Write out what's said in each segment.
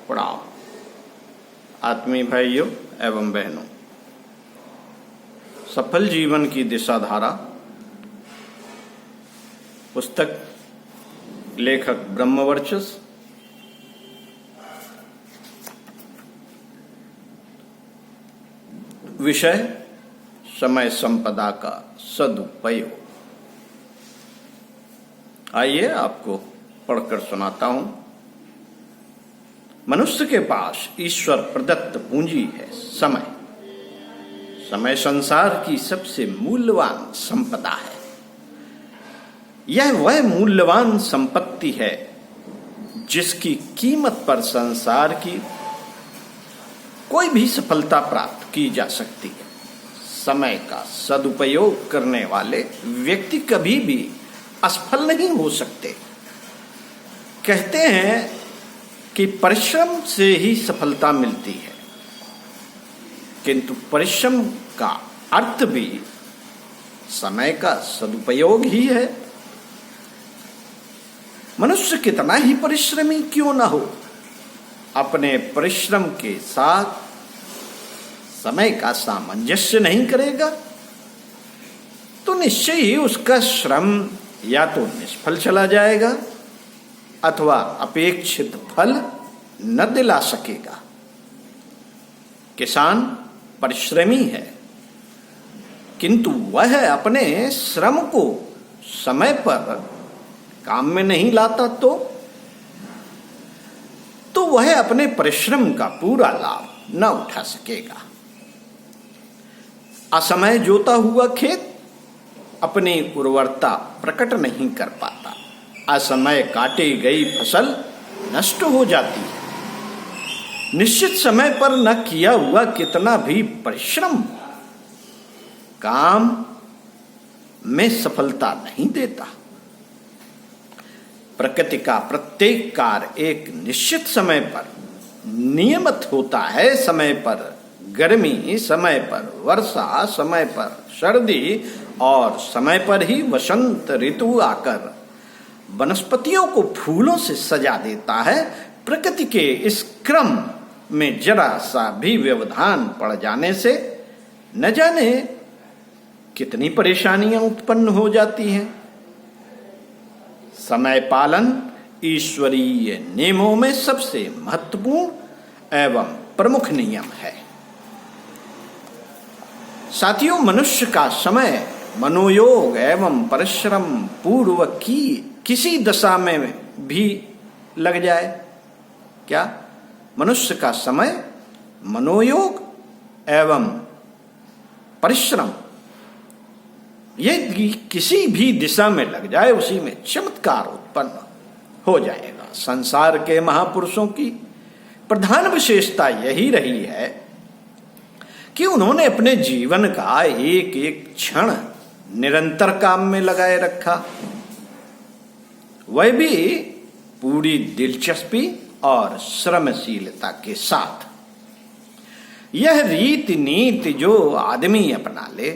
प्रणाम। आत्मीय भाइयों एवं बहनों, सफल जीवन की दिशा धारा पुस्तक, लेखक ब्रह्मवर्चस, विषय समय संपदा का सदुपयोग। आइए आपको पढ़कर सुनाता हूं। मनुष्य के पास ईश्वर प्रदत्त पूंजी है समय। समय संसार की सबसे मूल्यवान संपदा है। यह वह मूल्यवान संपत्ति है जिसकी कीमत पर संसार की कोई भी सफलता प्राप्त की जा सकती है। समय का सदुपयोग करने वाले व्यक्ति कभी भी असफल नहीं हो सकते। कहते हैं कि परिश्रम से ही सफलता मिलती है, किंतु परिश्रम का अर्थ भी समय का सदुपयोग ही है। मनुष्य कितना ही परिश्रमी क्यों न हो, अपने परिश्रम के साथ समय का सामंजस्य नहीं करेगा तो निश्चय ही उसका श्रम या तो निष्फल चला जाएगा अथवा अपेक्षित फल न दिला सकेगा। किसान परिश्रमी है, किंतु वह अपने श्रम को समय पर काम में नहीं लाता तो वह अपने परिश्रम का पूरा लाभ न उठा सकेगा। असमय जोता हुआ खेत अपनी उर्वरता प्रकट नहीं कर पाता। असमय काटी गई फसल नष्ट हो जाती है। निश्चित समय पर न किया हुआ कितना भी परिश्रम काम में सफलता नहीं देता। प्रकृति का प्रत्येक कार्य एक निश्चित समय पर नियमित होता है। समय पर गर्मी, समय पर वर्षा, समय पर सर्दी और समय पर ही वसंत ऋतु आकर वनस्पतियों को फूलों से सजा देता है। प्रकृति के इस क्रम में जरा सा भी व्यवधान पड़ जाने से न जाने कितनी परेशानियां उत्पन्न हो जाती हैं। समय पालन ईश्वरीय नियमों में सबसे महत्वपूर्ण एवं प्रमुख नियम है। साथियों, मनुष्य का समय मनोयोग एवं परिश्रम पूर्वक की किसी दशा में भी लग जाए, क्या मनुष्य का समय मनोयोग एवं परिश्रम यदि किसी भी दिशा में लग जाए, उसी में चमत्कार उत्पन्न हो जाएगा। संसार के महापुरुषों की प्रधान विशेषता यही रही है कि उन्होंने अपने जीवन का एक एक क्षण निरंतर काम में लगाए रखा, वह भी पूरी दिलचस्पी और श्रमशीलता के साथ। यह रीति नीति जो आदमी अपना ले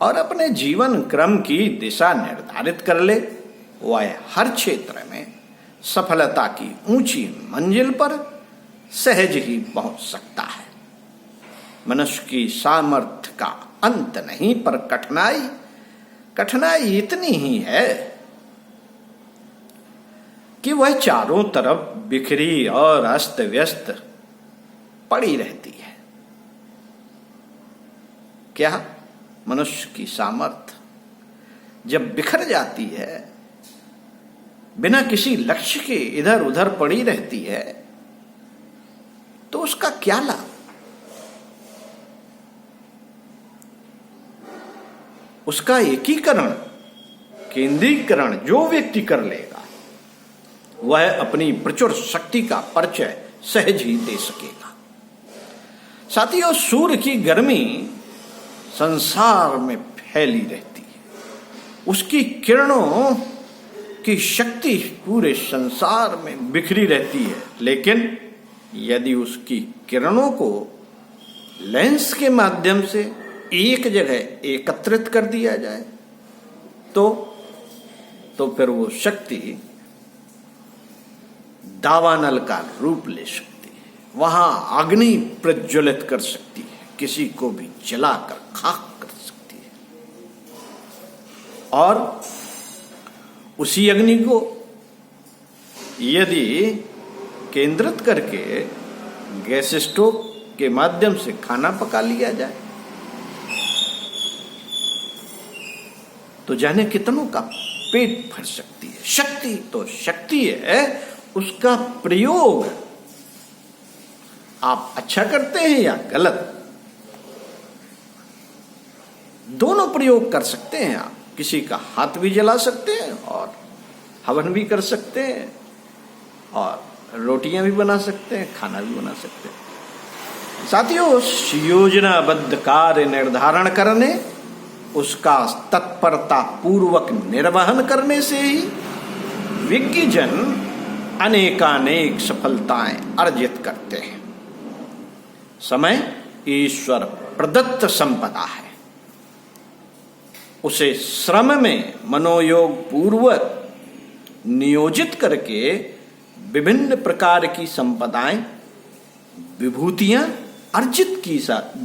और अपने जीवन क्रम की दिशा निर्धारित कर ले, वह हर क्षेत्र में सफलता की ऊंची मंजिल पर सहज ही पहुंच सकता है। मनुष्य की सामर्थ्य का अंत नहीं, पर कठिनाई इतनी ही है कि वह चारों तरफ बिखरी और अस्त व्यस्त पड़ी रहती है। क्या मनुष्य की सामर्थ्य जब बिखर जाती है, बिना किसी लक्ष्य के इधर उधर पड़ी रहती है, तो उसका क्या लाभ? उसका एकीकरण, केंद्रीकरण जो व्यक्ति कर लेगा, वह अपनी प्रचुर शक्ति का परिचय सहज ही दे सकेगा। साथियों, सूर्य की गर्मी संसार में फैली रहती है। उसकी किरणों की शक्ति पूरे संसार में बिखरी रहती है, लेकिन यदि उसकी किरणों को लेंस के माध्यम से एक जगह एकत्रित कर दिया जाए तो फिर वो शक्ति दावानल का रूप ले सकती है, वहां अग्नि प्रज्वलित कर सकती है, किसी को भी जलाकर खाक कर सकती है। और उसी अग्नि को यदि केंद्रित करके गैस स्टोव के माध्यम से खाना पका लिया जाए तो जाने कितनों का पेट भर सकती है। शक्ति तो शक्ति है, उसका प्रयोग आप अच्छा करते हैं या गलत, दोनों प्रयोग कर सकते हैं आप। किसी का हाथ भी जला सकते हैं और हवन भी कर सकते हैं और रोटियां भी बना सकते हैं, खाना भी बना सकते हैं। साथियों, योजनाबद्ध कार्य निर्धारण करने, उसका तत्परता पूर्वक निर्वहन करने से ही विज्ञजन अनेकानेक सफलताएं अर्जित करते हैं। समय ईश्वर प्रदत्त संपदा है, उसे श्रम में मनोयोग पूर्वक नियोजित करके विभिन्न प्रकार की संपदाएं, विभूतियां अर्जित की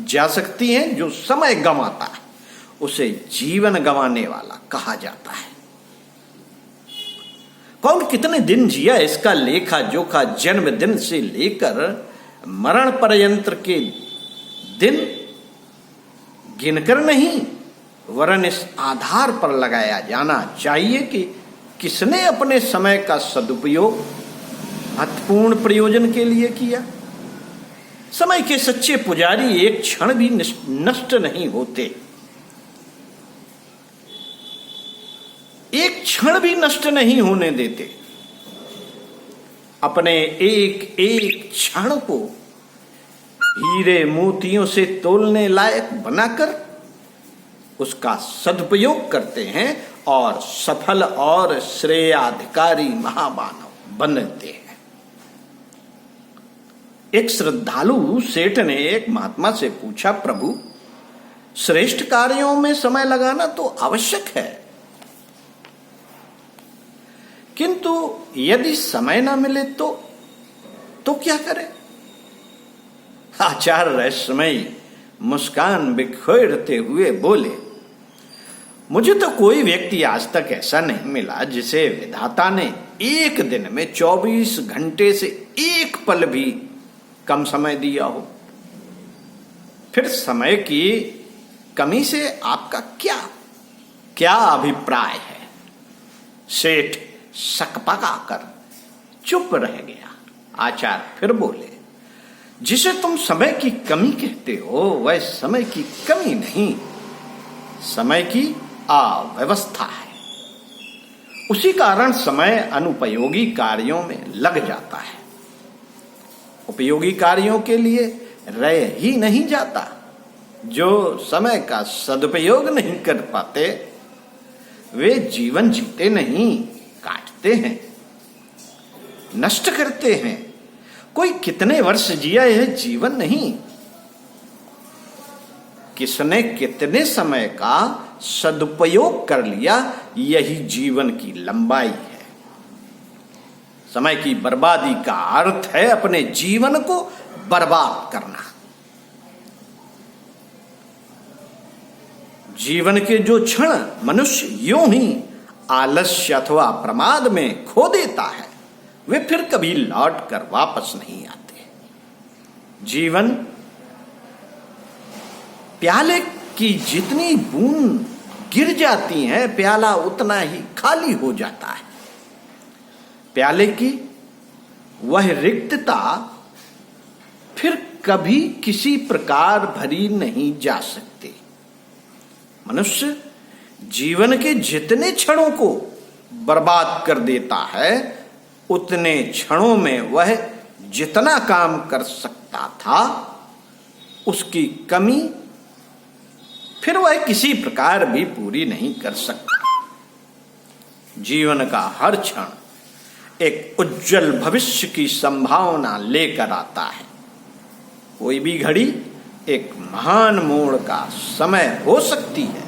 जा सकती हैं। जो समय गंवाता है उसे जीवन गंवाने वाला कहा जाता है। कौन कितने दिन जिया, इसका लेखा जोखा जन्मदिन से लेकर मरण पर्यंत के दिन गिनकर नहीं, वरन इस आधार पर लगाया जाना चाहिए कि किसने अपने समय का सदुपयोग महत्वपूर्ण प्रयोजन के लिए किया। समय के सच्चे पुजारी एक क्षण भी नष्ट नहीं होते, एक क्षण भी नष्ट नहीं होने देते। अपने एक एक क्षण को हीरे मोतियों से तोलने लायक बनाकर उसका सदुपयोग करते हैं और सफल और श्रेयाधिकारी महामानव बनते हैं। एक श्रद्धालु सेठ ने एक महात्मा से पूछा, प्रभु, श्रेष्ठ कार्यों में समय लगाना तो आवश्यक है, किंतु यदि समय ना मिले तो क्या करें? आचार्य रहस्यमयी मुस्कान बिखेरते हुए बोले, मुझे तो कोई व्यक्ति आज तक ऐसा नहीं मिला जिसे विधाता ने एक दिन में 24 घंटे से एक पल भी कम समय दिया हो। फिर समय की कमी से आपका क्या अभिप्राय है? सेठ सकपकाकर चुप रह गया। आचार्य फिर बोले, जिसे तुम समय की कमी कहते हो वह समय की कमी नहीं, समय की अव्यवस्था है। उसी कारण समय अनुपयोगी कार्यों में लग जाता है, उपयोगी कार्यों के लिए रह ही नहीं जाता। जो समय का सदुपयोग नहीं कर पाते वे जीवन जीते नहीं, काटते हैं, नष्ट करते हैं। कोई कितने वर्ष जिया यह जीवन नहीं, किसने कितने समय का सदुपयोग कर लिया यही जीवन की लंबाई है। समय की बर्बादी का अर्थ है अपने जीवन को बर्बाद करना। जीवन के जो क्षण मनुष्य यूं ही आलस्य अथवा प्रमाद में खो देता है वे फिर कभी लौट कर वापस नहीं आते। जीवन प्याले की जितनी बूंद गिर जाती है प्याला उतना ही खाली हो जाता है। प्याले की वह रिक्तता फिर कभी किसी प्रकार भरी नहीं जा सकती। मनुष्य जीवन के जितने क्षणों को बर्बाद कर देता है उतने क्षणों में वह जितना काम कर सकता था उसकी कमी फिर वह किसी प्रकार भी पूरी नहीं कर सकता। जीवन का हर क्षण एक उज्जवल भविष्य की संभावना लेकर आता है। कोई भी घड़ी एक महान मोड़ का समय हो सकती है।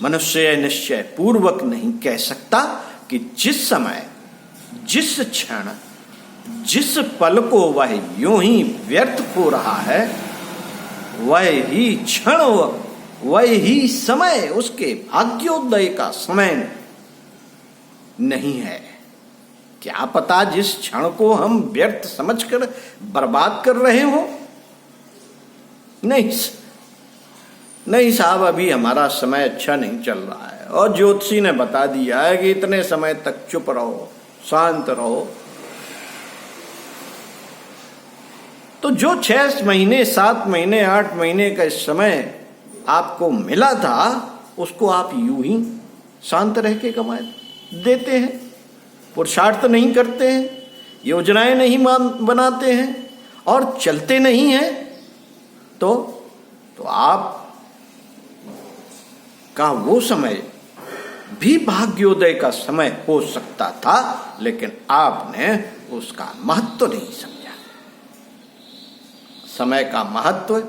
मनुष्य निश्चय पूर्वक नहीं कह सकता कि जिस समय जिस क्षण जिस पल को वह यूं ही व्यर्थ हो रहा है, वह ही क्षण वह ही समय उसके भाग्योदय का समय नहीं है। क्या पता जिस क्षण को हम व्यर्थ समझकर बर्बाद कर रहे हो। नहीं साहब, अभी हमारा समय अच्छा नहीं चल रहा है और ज्योतिषी ने बता दिया है कि इतने समय तक चुप रहो, शांत रहो। तो जो 6 महीने 7 महीने 8 महीने का समय आपको मिला था, उसको आप यूं ही शांत रह के कमा देते हैं, पुरुषार्थ नहीं करते हैं, योजनाएं नहीं बनाते हैं और चलते नहीं हैं। तो आप का वो समय भी भाग्योदय का समय हो सकता था, लेकिन आपने उसका महत्व नहीं समझा। समय का महत्व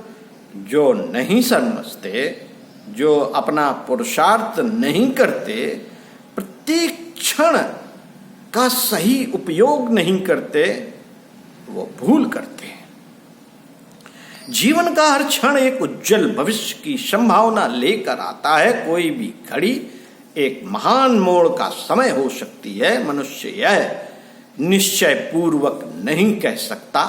जो नहीं समझते, जो अपना पुरुषार्थ नहीं करते, प्रत्येक क्षण का सही उपयोग नहीं करते, वो भूल करते हैं। जीवन का हर क्षण एक उज्जवल भविष्य की संभावना लेकर आता है। कोई भी घड़ी एक महान मोड़ का समय हो सकती है। मनुष्य यह निश्चय पूर्वक नहीं कह सकता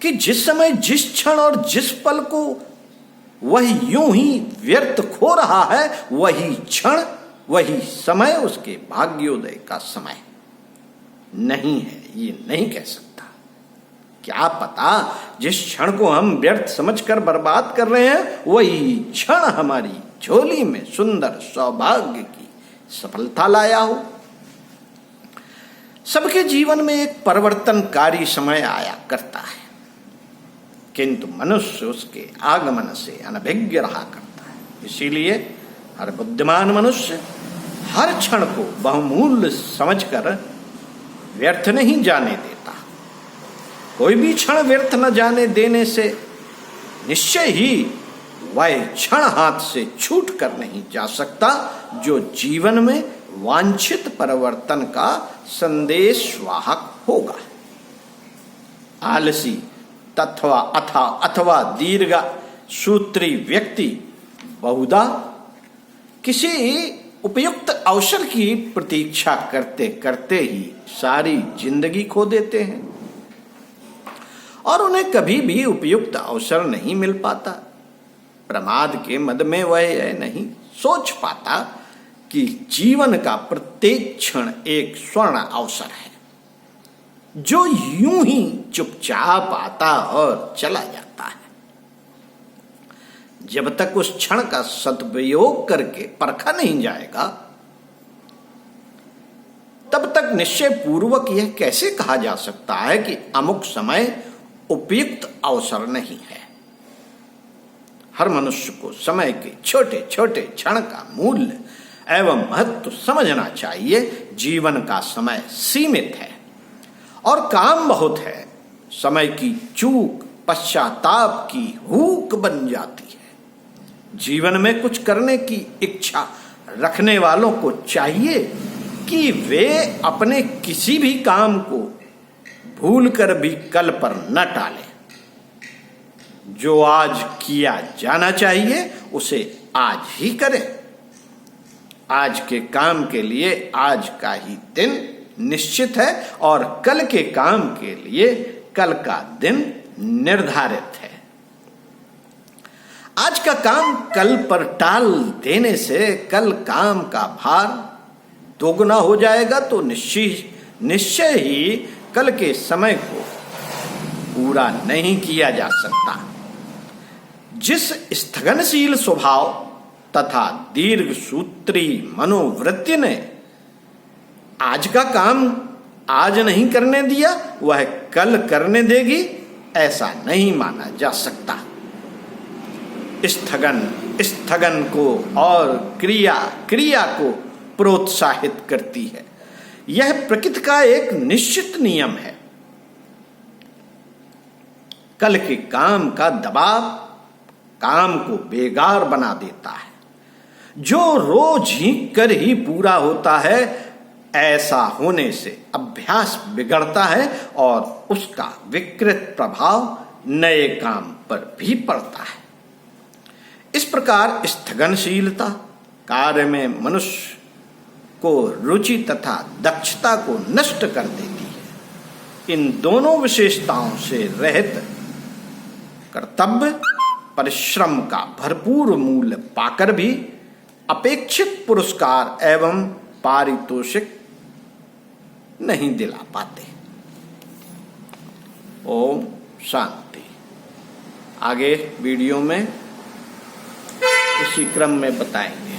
कि जिस समय जिस क्षण और जिस पल को वह यूं ही व्यर्थ खो रहा है, वही क्षण वही समय उसके भाग्योदय का समय नहीं है। ये नहीं कह सकता। क्या पता जिस क्षण को हम व्यर्थ समझकर बर्बाद कर रहे हैं, वही क्षण हमारी झोली में सुंदर सौभाग्य की सफलता लाया हो। सबके जीवन में एक परिवर्तनकारी समय आया करता है, किंतु मनुष्य उसके आगमन से अनभिज्ञ रहा करता है। इसीलिए हर बुद्धिमान मनुष्य हर क्षण को बहुमूल्य समझकर व्यर्थ नहीं जाने देता। कोई भी क्षण व्यर्थ न जाने देने से निश्चय ही वह क्षण हाथ से छूट कर नहीं जा सकता, जो जीवन में वांछित परिवर्तन का संदेश वाहक होगा। आलसी अथवा दीर्घ सूत्री व्यक्ति बहुधा किसी उपयुक्त अवसर की प्रतीक्षा करते करते ही सारी जिंदगी खो देते हैं और उन्हें कभी भी उपयुक्त अवसर नहीं मिल पाता। प्रमाद के मद में वह यह नहीं सोच पाता कि जीवन का प्रत्येक क्षण एक स्वर्ण अवसर है, जो यूं ही चुपचाप आता और चला जाता है। जब तक उस क्षण का सदुपयोग करके परखा नहीं जाएगा, तब तक निश्चय पूर्वक यह कैसे कहा जा सकता है कि अमुक समय उपयुक्त अवसर नहीं है। हर मनुष्य को समय के छोटे छोटे क्षण का मूल्य एवं महत्व समझना चाहिए। जीवन का समय सीमित है और काम बहुत है। समय की चूक पश्चाताप की हुक बन जाती है। जीवन में कुछ करने की इच्छा रखने वालों को चाहिए कि वे अपने किसी भी काम को भूल कर भी कल पर न टालें। जो आज किया जाना चाहिए उसे आज ही करें। आज के काम के लिए आज का ही दिन निश्चित है और कल के काम के लिए कल का दिन निर्धारित है। आज का काम कल पर टाल देने से कल काम का भार दोगुना हो जाएगा, तो निश्चय ही कल के समय को पूरा नहीं किया जा सकता। जिस स्थगनशील स्वभाव तथा दीर्घ सूत्री मनोवृत्ति ने आज का काम आज नहीं करने दिया, वह कल करने देगी, ऐसा नहीं माना जा सकता। स्थगन को और क्रिया को प्रोत्साहित करती है। यह प्रकृति का एक निश्चित नियम है। कल के काम का दबाव काम को बेकार बना देता है। जो रोज ही कर ही पूरा होता है, ऐसा होने से अभ्यास बिगड़ता है और उसका विकृत प्रभाव नए काम पर भी पड़ता है। इस प्रकार स्थगनशीलता कार्य में मनुष्य को रुचि तथा दक्षता को नष्ट कर देती है। इन दोनों विशेषताओं से रहित कर्तव्य परिश्रम का भरपूर मूल्य पाकर भी अपेक्षित पुरस्कार एवं पारितोषिक नहीं दिला पाते। ओम शांति। आगे वीडियो में इसी क्रम में बताएंगे।